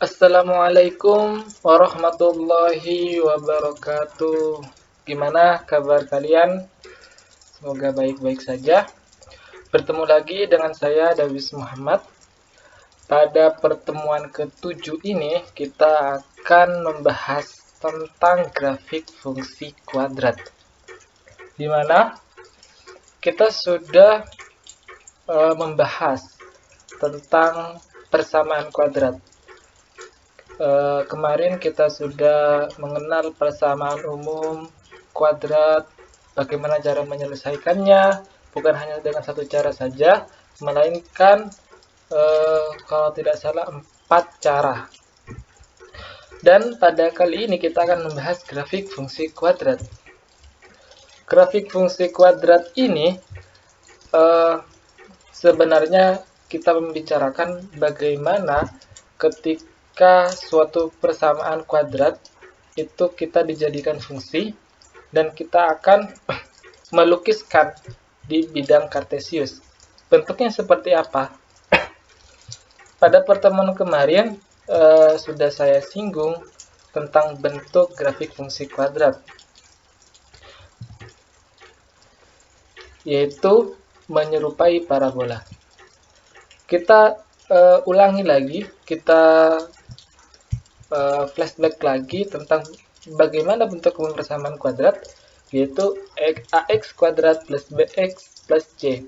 Assalamualaikum warahmatullahi wabarakatuh. Gimana kabar kalian? Semoga baik-baik saja. Bertemu lagi dengan saya Dawis Muhammad. Pada pertemuan ke-7 ini kita akan membahas tentang grafik fungsi kuadrat. Di mana kita sudah membahas tentang persamaan kuadrat. Kemarin kita sudah mengenal persamaan umum kuadrat, bagaimana cara menyelesaikannya, bukan hanya dengan satu cara saja, melainkan kalau tidak salah 4 cara. Dan pada kali ini kita akan membahas grafik fungsi kuadrat. Grafik fungsi kuadrat ini sebenarnya kita membicarakan bagaimana ketika suatu persamaan kuadrat itu kita dijadikan fungsi dan kita akan melukiskan di bidang kartesius. Bentuknya seperti apa? Pada pertemuan kemarin sudah saya singgung tentang bentuk grafik fungsi kuadrat, yaitu menyerupai parabola. Kita ulangi lagi, kita flashback lagi tentang bagaimana bentuk umum persamaan kuadrat, yaitu ax kuadrat plus bx plus c.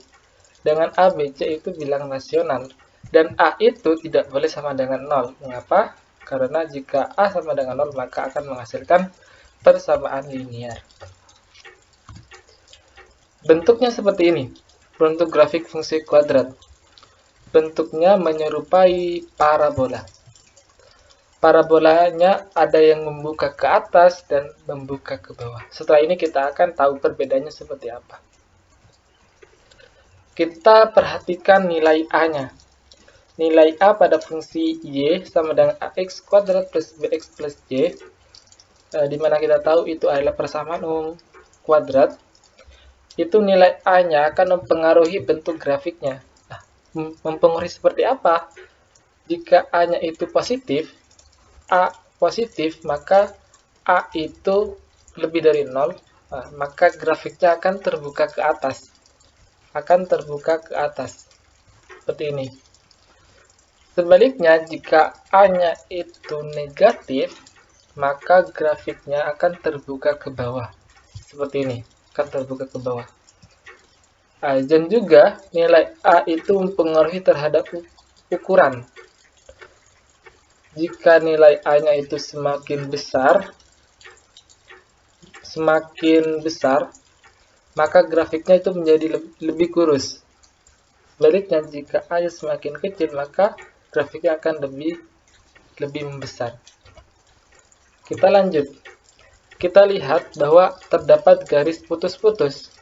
Dengan a, b, c itu bilang rasional. Dan a itu tidak boleh sama dengan 0. Mengapa? Karena jika a sama dengan 0, maka akan menghasilkan persamaan linear. Bentuknya seperti ini. Bentuk grafik fungsi kuadrat. Bentuknya menyerupai parabola. Parabolanya ada yang membuka ke atas dan membuka ke bawah. Setelah ini kita akan tahu perbedaannya seperti apa. Kita perhatikan nilai a-nya. Nilai a pada fungsi y sama dengan ax kuadrat plus bx plus c, di mana kita tahu itu adalah persamaan umum kuadrat. Itu nilai a-nya akan mempengaruhi bentuk grafiknya. Nah, mempengaruhi seperti apa? Jika a-nya itu positif, maka a itu lebih dari 0, maka grafiknya akan terbuka ke atas. Seperti ini. Sebaliknya, jika a-nya itu negatif, maka grafiknya akan terbuka ke bawah. Seperti ini, akan terbuka ke bawah. Dan juga nilai a itu mempengaruhi terhadap ukuran. Jika nilai a-nya itu semakin besar, maka grafiknya itu menjadi lebih kurus. Sebaliknya, jika a-nya semakin kecil, maka grafiknya akan lebih membesar. Kita lanjut. Kita lihat bahwa terdapat garis putus-putus.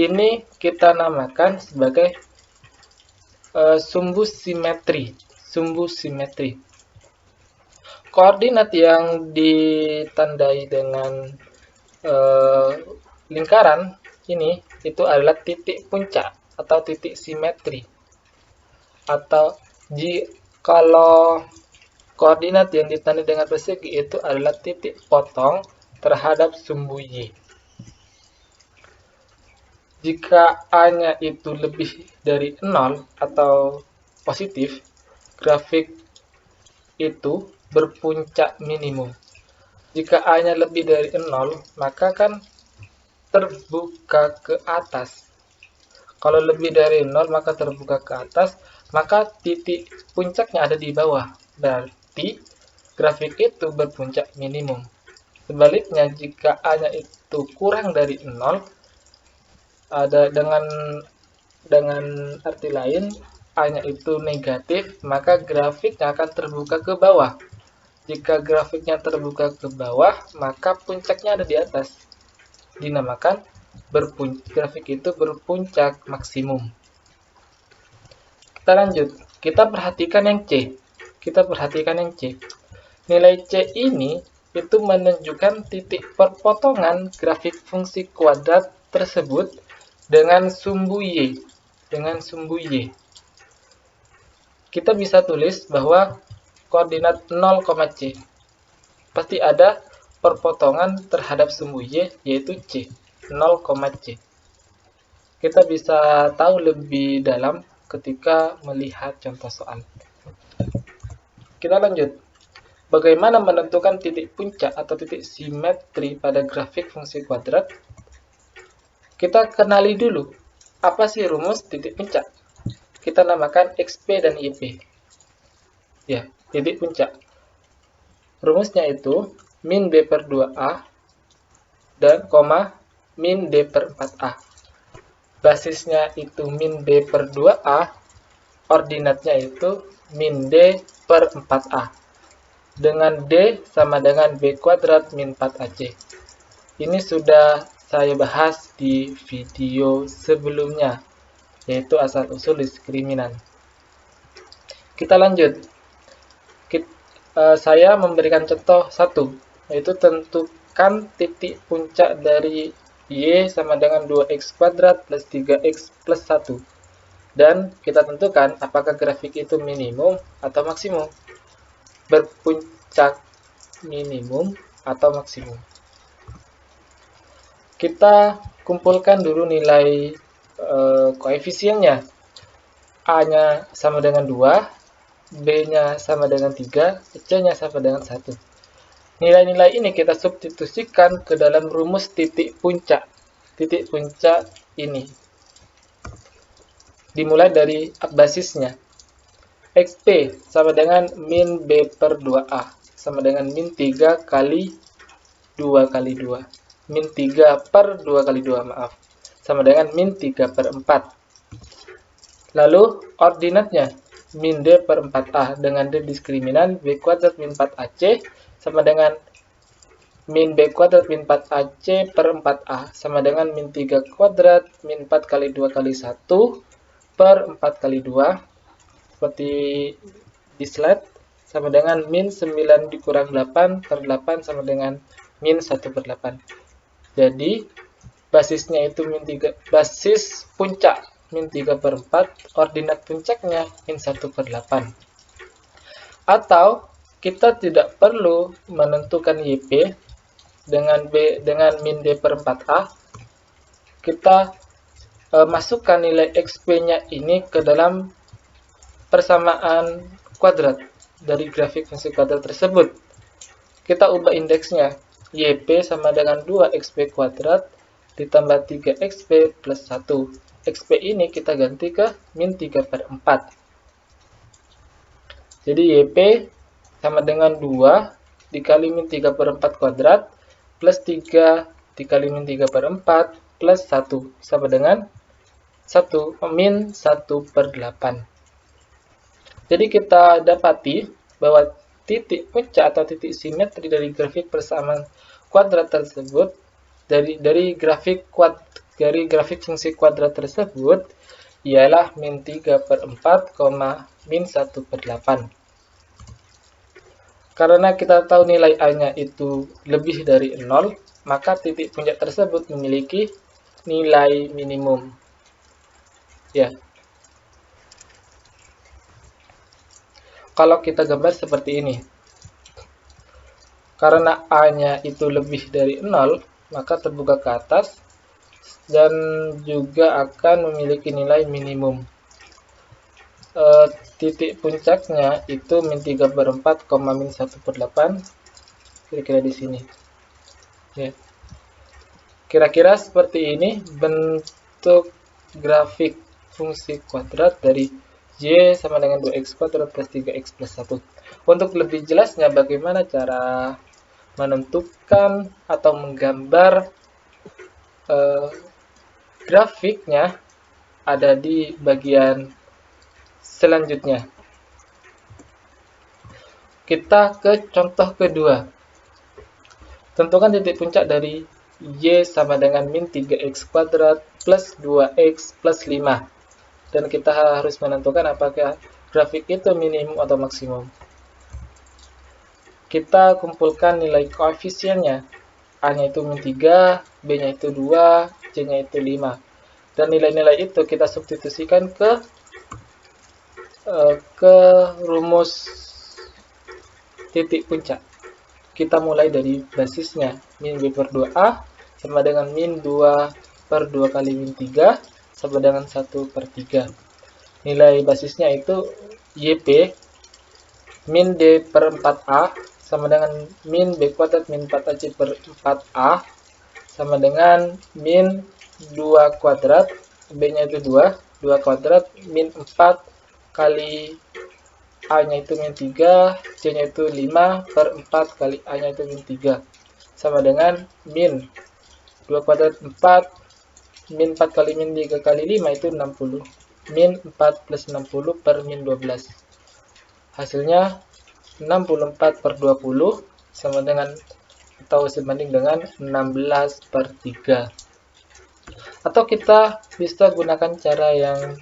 Ini kita namakan sebagai sumbu simetri. Koordinat yang ditandai dengan lingkaran ini itu adalah titik puncak atau titik simetri. Atau kalau koordinat yang ditandai dengan persegi itu adalah titik potong terhadap sumbu y. Jika a-nya itu lebih dari 0 atau positif, grafik itu berpuncak minimum. Jika a-nya lebih dari 0, maka kan terbuka ke atas. Kalau lebih dari 0, maka terbuka ke atas, maka titik puncaknya ada di bawah. Berarti grafik itu berpuncak minimum. Sebaliknya, jika a-nya itu kurang dari 0, dengan arti lain, a-nya itu negatif, maka grafiknya akan terbuka ke bawah. Jika grafiknya terbuka ke bawah, maka puncaknya ada di atas. Dinamakan grafik itu berpuncak maksimum. Kita lanjut. Kita perhatikan yang C. Nilai C ini itu menunjukkan titik perpotongan grafik fungsi kuadrat tersebut dengan sumbu Y. Kita bisa tulis bahwa koordinat 0, C. Pasti ada perpotongan terhadap sumbu Y, yaitu C, 0, C. Kita bisa tahu lebih dalam ketika melihat contoh soal. Kita lanjut. Bagaimana menentukan titik puncak atau titik simetri pada grafik fungsi kuadrat? Kita kenali dulu, apa sih rumus titik puncak? Kita namakan XP dan YP. Ya, titik puncak. Rumusnya itu min B per 2A dan koma min D per 4A. Basisnya itu min B per 2A, ordinatnya itu min D per 4A. Dengan D sama dengan B kuadrat min 4AC. Ini sudah saya bahas di video sebelumnya, yaitu asal-usul diskriminan. Kita lanjut. Saya memberikan contoh 1, yaitu tentukan titik puncak dari Y sama dengan 2x kuadrat plus 3x plus 1. Dan kita tentukan apakah grafik itu minimum atau maksimum. Berpuncak minimum atau maksimum. Kita kumpulkan dulu nilai koefisiennya. A-nya sama dengan 2, B-nya sama dengan 3, C-nya sama dengan 1. Nilai-nilai ini kita substitusikan ke dalam rumus titik puncak. Titik puncak ini dimulai dari basisnya. XP sama dengan min B per 2A, sama dengan min 3 kali 2 kali 2. Min 3 per 2 kali 2, maaf. Sama dengan min 3 per 4. Lalu, ordinatnya, min D per 4A dengan D diskriminan B kuadrat min 4AC sama dengan min B kuadrat min 4AC per 4A sama dengan min 3 kuadrat min 4 kali 2 kali 1 per 4 kali 2. Seperti di slide, sama dengan min 9 dikurang 8 per 8 sama dengan min 1 per 8. Jadi, basisnya itu min 3, basis puncak min 3 per 4, ordinat puncaknya min 1 per 8. Atau, kita tidak perlu menentukan YP dengan min D per 4A. Kita masukkan nilai XP-nya ini ke dalam persamaan kuadrat dari grafik fungsi kuadrat tersebut. Kita ubah indeksnya. YP sama dengan 2XP kuadrat ditambah 3XP plus 1. XP ini kita ganti ke min 3 per 4. Jadi YP sama dengan 2 dikali min 3 per 4 kuadrat plus 3 dikali min 3 per 4 plus 1 sama dengan min 1 per 8. Jadi kita dapati bahwa titik puncak atau titik simetri dari grafik persamaan kuadrat tersebut, dari grafik fungsi kuadrat tersebut ialah min 3 per 4, min 1 per 8. Karena kita tahu nilai A-nya itu lebih dari 0, maka titik puncak tersebut memiliki nilai minimum. Ya. Kalau kita gambar seperti ini, karena A-nya itu lebih dari 0, maka terbuka ke atas dan juga akan memiliki nilai minimum. Titik puncaknya itu min 3 per 4, min 1 per 8, kira-kira di sini. Ya. Kira-kira seperti ini bentuk grafik fungsi kuadrat dari Y sama dengan 2x kuadrat plus 3x plus 1. Untuk lebih jelasnya bagaimana cara menentukan atau menggambar grafiknya ada di bagian selanjutnya. Kita ke contoh kedua. Tentukan titik puncak dari Y sama dengan min 3x kuadrat plus 2x plus 5. Dan kita harus menentukan apakah grafik itu minimum atau maksimum. Kita kumpulkan nilai koefisiennya. A-nya itu min 3, B-nya itu 2, C-nya itu 5. Dan nilai-nilai itu kita substitusikan ke rumus titik puncak. Kita mulai dari basisnya, min B per 2A sama dengan min 2 per 2 kali min 3 sama dengan 1 per 3. Nilai basisnya itu YP min D per 4A sama dengan min B kuadrat min 4AC per 4A sama dengan min 2 kuadrat, B-nya itu 2 kuadrat min 4 kali A-nya itu min 3, C-nya itu 5 per 4 kali A-nya itu min 3 sama dengan min 2 kuadrat 4 min 4 kali min 3 kali 5 itu 60 min 4 plus 60 per min 12. Hasilnya 64 per 20 sama dengan atau sebanding dengan 16 per 3. Atau kita bisa gunakan cara yang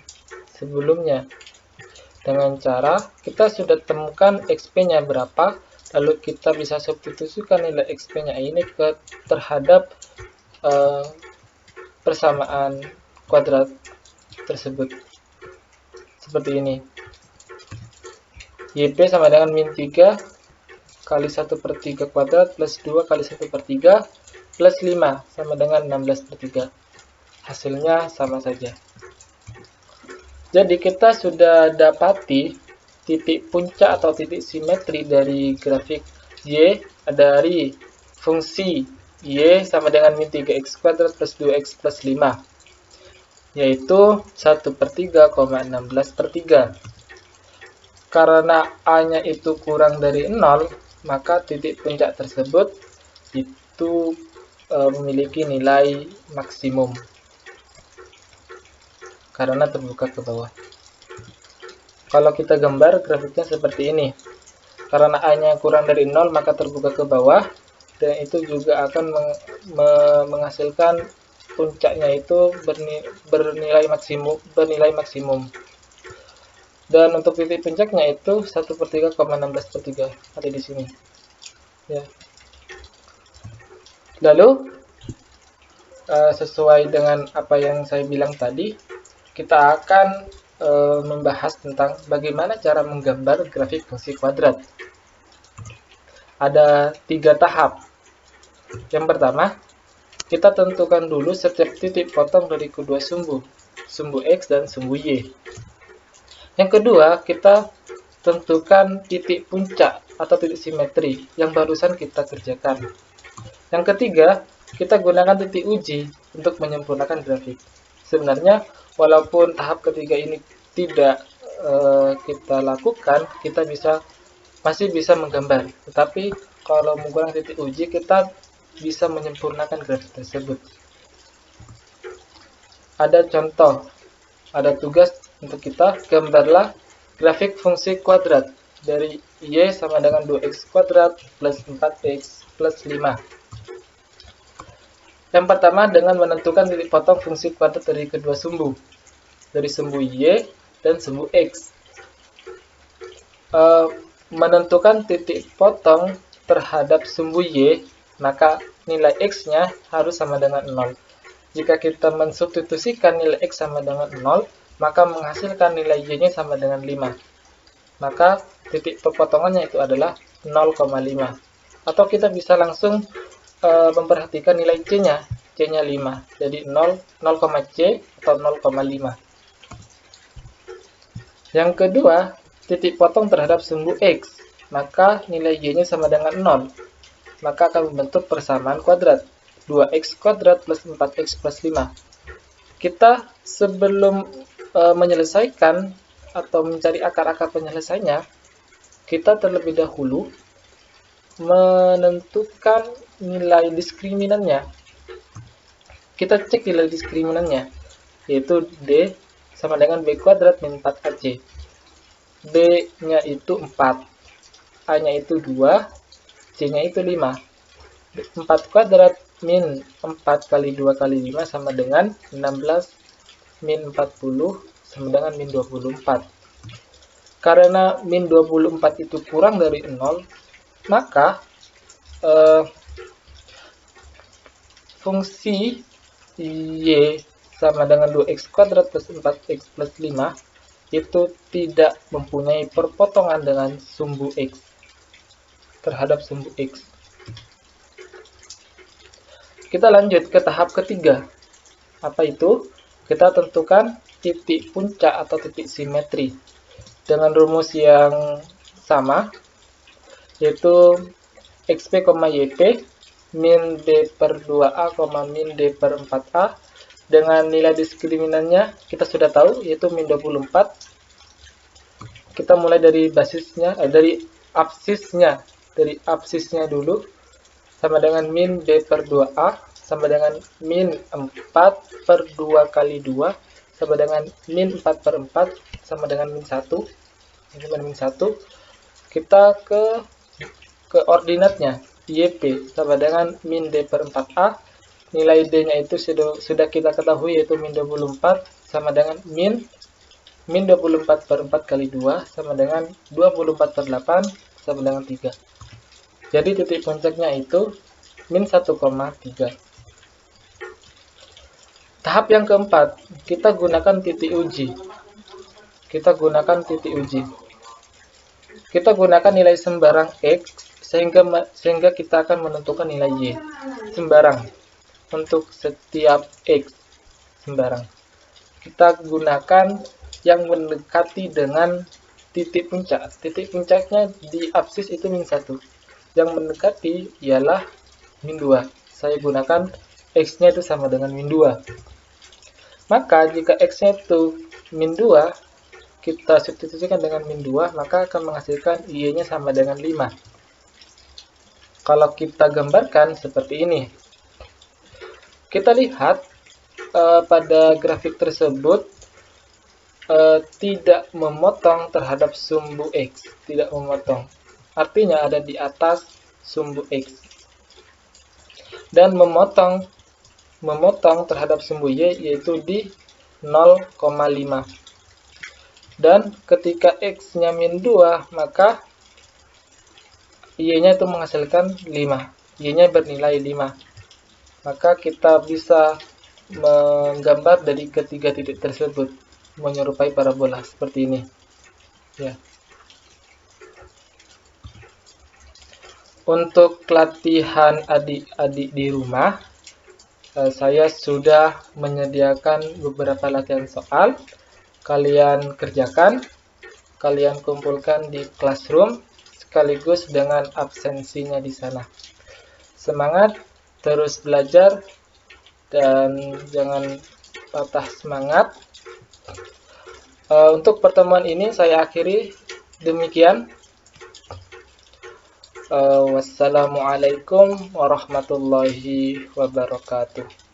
sebelumnya. Dengan cara kita sudah temukan XP-nya berapa, lalu kita bisa substitusikan nilai XP-nya ini terhadap persamaan kuadrat tersebut. Seperti ini. YP sama dengan min 3 kali 1 per 3 kuadrat plus 2 kali 1 per 3 plus 5 sama dengan 16 per 3. Hasilnya sama saja. Jadi kita sudah dapati titik puncak atau titik simetri dari grafik Y dari fungsi Y sama dengan min 3x kuadrat plus 2x plus 5, yaitu 1 per 3, 16 per 3. Karena A-nya itu kurang dari 0, maka titik puncak tersebut itu memiliki nilai maksimum karena terbuka ke bawah. Kalau kita gambar grafiknya seperti ini, karena A-nya kurang dari 0 maka terbuka ke bawah, dan itu juga akan menghasilkan puncaknya itu bernilai maksimum. Dan untuk titik puncaknya itu 1 per 3, 16 per 3 ada di sini. Ya. Lalu sesuai dengan apa yang saya bilang tadi, kita akan membahas tentang bagaimana cara menggambar grafik fungsi kuadrat. Ada 3 tahap. Yang pertama, kita tentukan dulu setiap titik potong dari kedua sumbu X dan sumbu Y. Yang kedua, kita tentukan titik puncak atau titik simetri yang barusan kita kerjakan. Yang ketiga, kita gunakan titik uji untuk menyempurnakan grafik. Sebenarnya, walaupun tahap ketiga ini tidak kita lakukan, kita masih bisa menggambar. Tetapi kalau menggunakan titik uji, kita bisa menyempurnakan grafik tersebut. Ada contoh, ada tugas untuk kita, gambarlah grafik fungsi kuadrat dari Y sama dengan 2x kuadrat plus 4x plus 5. Yang pertama dengan menentukan titik potong fungsi kuadrat dari kedua sumbu, dari sumbu Y dan sumbu X. Menentukan titik potong terhadap sumbu Y, maka nilai X-nya harus sama dengan 0. Jika kita mensubstitusikan nilai X sama dengan 0, maka menghasilkan nilai Y-nya sama dengan 5. Maka titik pepotongannya itu adalah 0,5. Atau kita bisa langsung memperhatikan nilai C-nya 5. Jadi 0,C atau 0,5. Yang kedua, titik potong terhadap sumbu X. Maka nilai Y-nya sama dengan 0. Maka akan membentuk persamaan kuadrat. 2x kuadrat plus 4x plus 5. Kita sebelum menyelesaikan atau mencari akar-akar penyelesaiannya, kita terlebih dahulu menentukan nilai diskriminannya. Kita cek nilai diskriminannya, yaitu D sama dengan B kuadrat min 4AC. B-nya itu 4, A-nya itu 2, C-nya itu 5. 4 kuadrat min 4 kali 2 kali 5 sama dengan 16 min 40 sama dengan min 24. Karena min 24 itu kurang dari 0, maka fungsi Y sama dengan 2x kuadrat plus 4x plus 5 itu tidak mempunyai perpotongan dengan sumbu X. terhadap sumbu X. Kita lanjut ke tahap ketiga. Apa itu? Kita tentukan titik puncak atau titik simetri dengan rumus yang sama, yaitu XP, YP min D per 2A, min D per 4A dengan nilai diskriminannya kita sudah tahu, yaitu min 24. Kita mulai dari basisnya, dari absisnya dulu, sama dengan min D per 2A sama dengan min 4 per 2 kali 2 sama dengan min 4 per 4 sama dengan min 1. Kita ke ordinatnya, YP sama dengan min D per 4A. Nilai D-nya itu sudah kita ketahui, yaitu min 24 sama dengan min 24 per 4 kali 2 sama dengan 24 per 8 sama dengan 3. Jadi titik puncaknya itu min 1,3. Tahap yang keempat, kita gunakan titik uji. Kita gunakan nilai sembarang X sehingga kita akan menentukan nilai Y. Sembarang untuk setiap X sembarang. Kita gunakan yang mendekati dengan titik puncak. Titik puncaknya di absis itu min 1. Yang mendekati ialah min 2. Saya gunakan X-nya itu sama dengan min 2. Maka jika X-nya itu min 2, kita substitusikan dengan min 2, maka akan menghasilkan Y-nya sama dengan 5. Kalau kita gambarkan seperti ini, kita lihat pada grafik tersebut tidak memotong terhadap sumbu X, tidak memotong. Artinya ada di atas sumbu X. Dan memotong terhadap sumbu Y, yaitu di 0,5. Dan ketika X-nya min 2, maka Y-nya itu menghasilkan 5. Y-nya bernilai 5. Maka kita bisa menggambar dari ketiga titik tersebut menyerupai parabola seperti ini. Ya. Untuk latihan adik-adik di rumah, saya sudah menyediakan beberapa latihan soal. Kalian kerjakan, kalian kumpulkan di classroom sekaligus dengan absensinya di sana. Semangat, terus belajar, dan jangan patah semangat. Untuk pertemuan ini saya akhiri demikian. Wassalamualaikum warahmatullahi wabarakatuh.